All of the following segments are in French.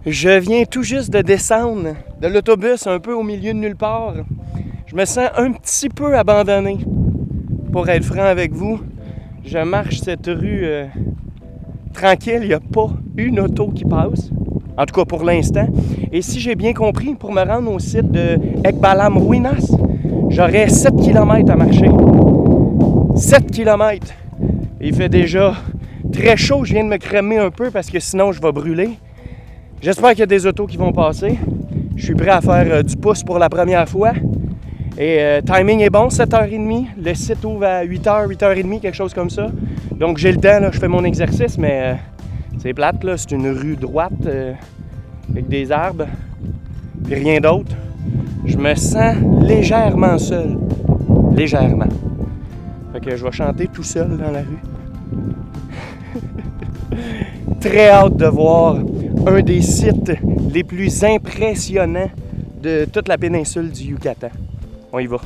Je viens tout juste de descendre de l'autobus un peu au milieu de nulle part. Je me sens un petit peu abandonné. Pour être franc avec vous, je marche cette rue tranquille, il n'y a pas une auto qui passe. En tout cas pour l'instant. Et si j'ai bien compris, pour me rendre au site de Ekbalam Ruinas, j'aurais 7 km à marcher. 7 km! Il fait déjà très chaud, je viens de me crémer un peu parce que sinon je vais brûler. J'espère qu'il y a des autos qui vont passer. Je suis prêt à faire du pouce pour la première fois. Et timing est bon, 7h30. Le site ouvre à 8h, 8h30, quelque chose comme ça. Donc j'ai le temps, là, je fais mon exercice, mais c'est plate, là. C'est une rue droite avec des arbres. Puis rien d'autre. Je me sens légèrement seul. Légèrement. Fait que je vais chanter tout seul dans la rue. Très hâte de voir un des sites les plus impressionnants de toute la péninsule du Yucatan. On y va.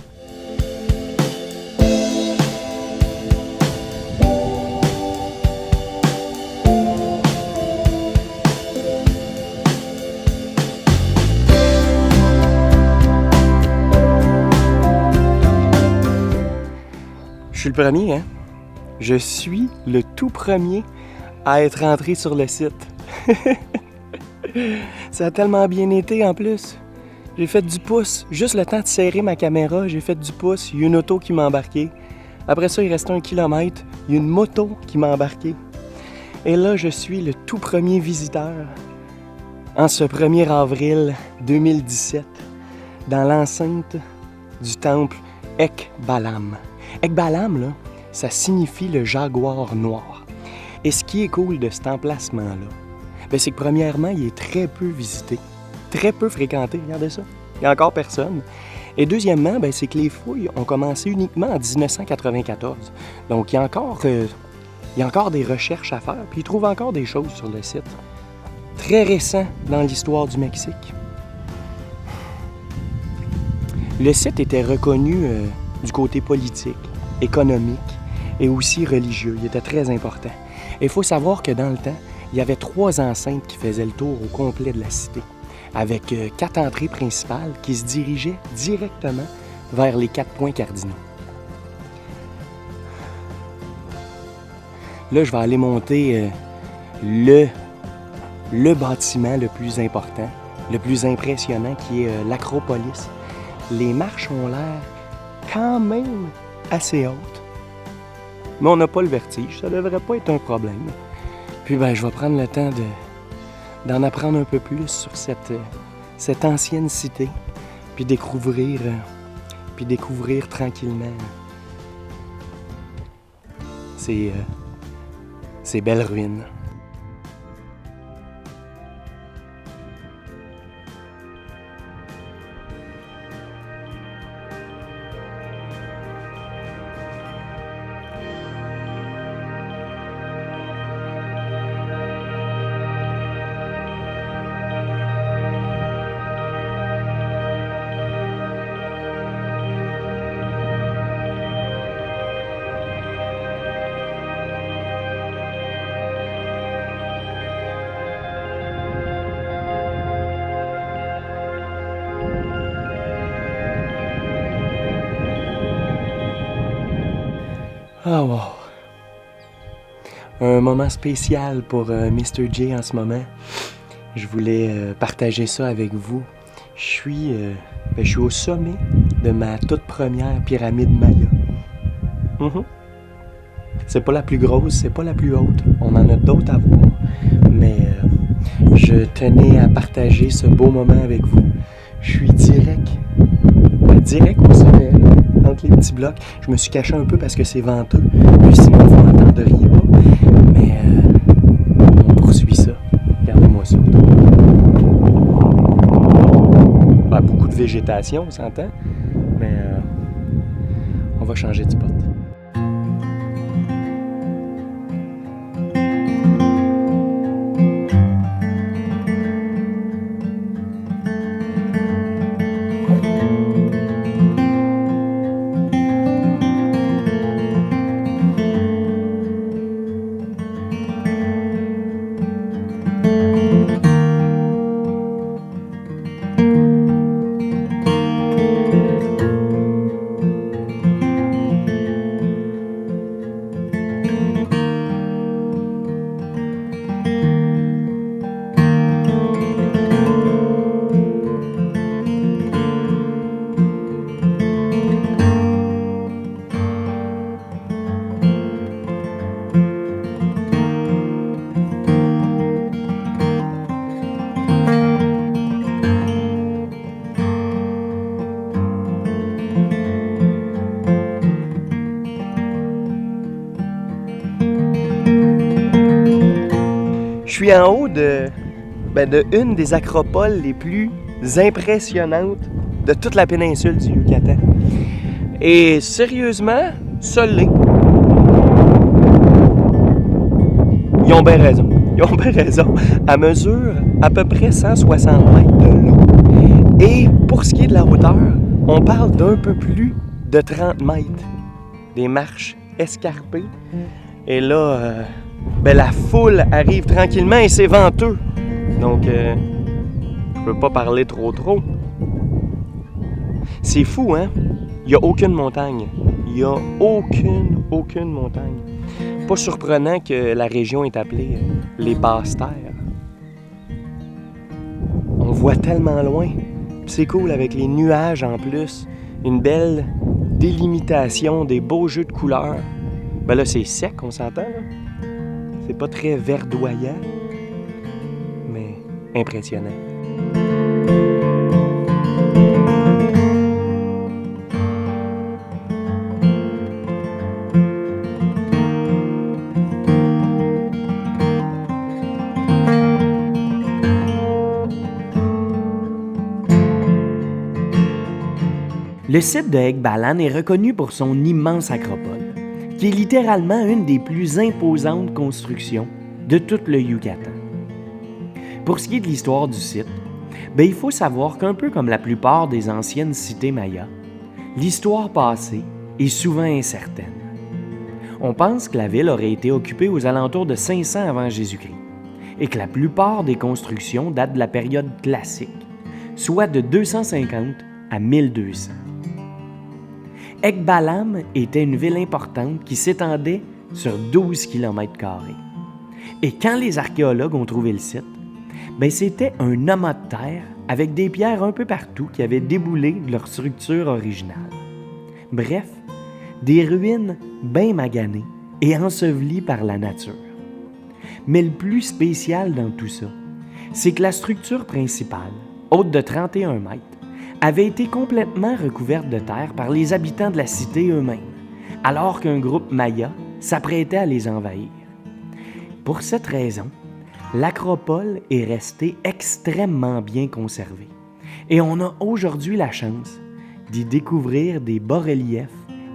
Je suis le premier, hein? Je suis le tout premier à être entré sur le site. Ça a tellement bien été en plus. J'ai fait du pouce. Juste le temps de serrer ma caméra, j'ai fait du pouce. Il y a une auto qui m'a embarqué. Après ça, il restait 1 kilomètre. Il y a une moto qui m'a embarqué. Et là, je suis le tout premier visiteur en ce 1er avril 2017 dans l'enceinte du temple Ekbalam. Ekbalam, là, ça signifie le jaguar noir. Et ce qui est cool de cet emplacement-là, bien, c'est que premièrement, il est très peu visité, très peu fréquenté. Regardez ça, il n'y a encore personne. Et deuxièmement, bien, c'est que les fouilles ont commencé uniquement en 1994. Donc, il y a encore des recherches à faire, puis ils trouvent encore des choses sur le site. Très récent dans l'histoire du Mexique. Le site était reconnu du côté politique, économique et aussi religieux. Il était très important. Et il faut savoir que dans le temps, il y avait 3 enceintes qui faisaient le tour au complet de la cité, avec 4 entrées principales qui se dirigeaient directement vers les 4 points cardinaux. Là, je vais aller monter le bâtiment le plus important, le plus impressionnant, qui est l'Acropolis. Les marches ont l'air quand même assez hautes, mais on n'a pas le vertige, ça devrait pas être un problème. Puis ben, je vais prendre le temps d'en apprendre un peu plus sur cette ancienne cité, puis découvrir tranquillement ces belles ruines. Ah wow! Un moment spécial pour Mr. J en ce moment. Je voulais partager ça avec vous. Je suis au sommet de ma toute première pyramide Maya. C'est pas la plus grosse, c'est pas la plus haute. On en a d'autres à voir. Mais je tenais à partager ce beau moment avec vous. Je suis direct au sommet, là, entre les petits blocs. Je me suis caché un peu parce que c'est venteux. Puis sinon, vous n'entendriez pas. Mais on poursuit ça. Regardez-moi ça. Ben, beaucoup de végétation, on s'entend. Mais on va changer de spot. suis en haut de une des acropoles les plus impressionnantes de toute la péninsule du Yucatan. Et sérieusement, ça l'est. Ils ont bien raison. Ils ont bien raison. Elle mesure à peu près 160 mètres de long. Et pour ce qui est de la hauteur, on parle d'un peu plus de 30 mètres. Des marches escarpées. Et là, la foule arrive tranquillement et c'est venteux. Donc, je peux pas parler trop. C'est fou, hein? Il n'y a aucune montagne. Il n'y a aucune montagne. Pas surprenant que la région est appelée les Basses-Terres. On voit tellement loin. C'est cool avec les nuages en plus. Une belle délimitation, des beaux jeux de couleurs. Ben là, c'est sec, on s'entend, là. C'est pas très verdoyant, mais impressionnant. Le site de Ekbalan est reconnu pour son immense acropole, qui est littéralement une des plus imposantes constructions de tout le Yucatan. Pour ce qui est de l'histoire du site, il faut savoir qu'un peu comme la plupart des anciennes cités mayas, l'histoire passée est souvent incertaine. On pense que la ville aurait été occupée aux alentours de 500 avant Jésus-Christ et que la plupart des constructions datent de la période classique, soit de 250 à 1200. Ekbalam était une ville importante qui s'étendait sur 12 km². Et quand les archéologues ont trouvé le site, c'était un amas de terre avec des pierres un peu partout qui avaient déboulé de leur structure originale. Bref, des ruines bien maganées et ensevelies par la nature. Mais le plus spécial dans tout ça, c'est que la structure principale, haute de 31 mètres, avait été complètement recouverte de terre par les habitants de la cité eux-mêmes, alors qu'un groupe maya s'apprêtait à les envahir. Pour cette raison, l'acropole est restée extrêmement bien conservée et on a aujourd'hui la chance d'y découvrir des bas-reliefs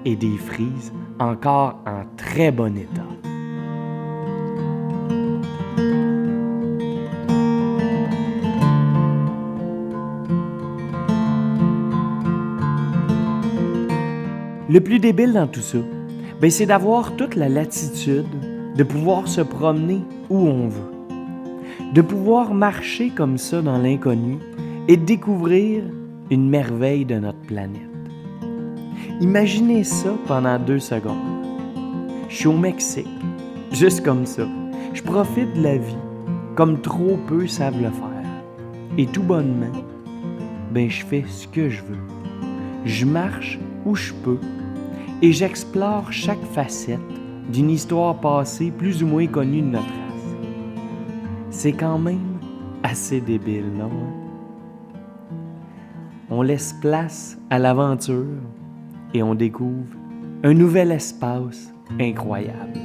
et des frises encore en très bon état. Le plus débile dans tout ça, c'est d'avoir toute la latitude de pouvoir se promener où on veut, de pouvoir marcher comme ça dans l'inconnu et découvrir une merveille de notre planète. Imaginez ça pendant 2 secondes. Je suis au Mexique, juste comme ça. Je profite de la vie, comme trop peu savent le faire. Et tout bonnement, je fais ce que je veux. Je marche où je peux et j'explore chaque facette d'une histoire passée plus ou moins connue de notre race. C'est quand même assez débile, non? On laisse place à l'aventure et on découvre un nouvel espace incroyable.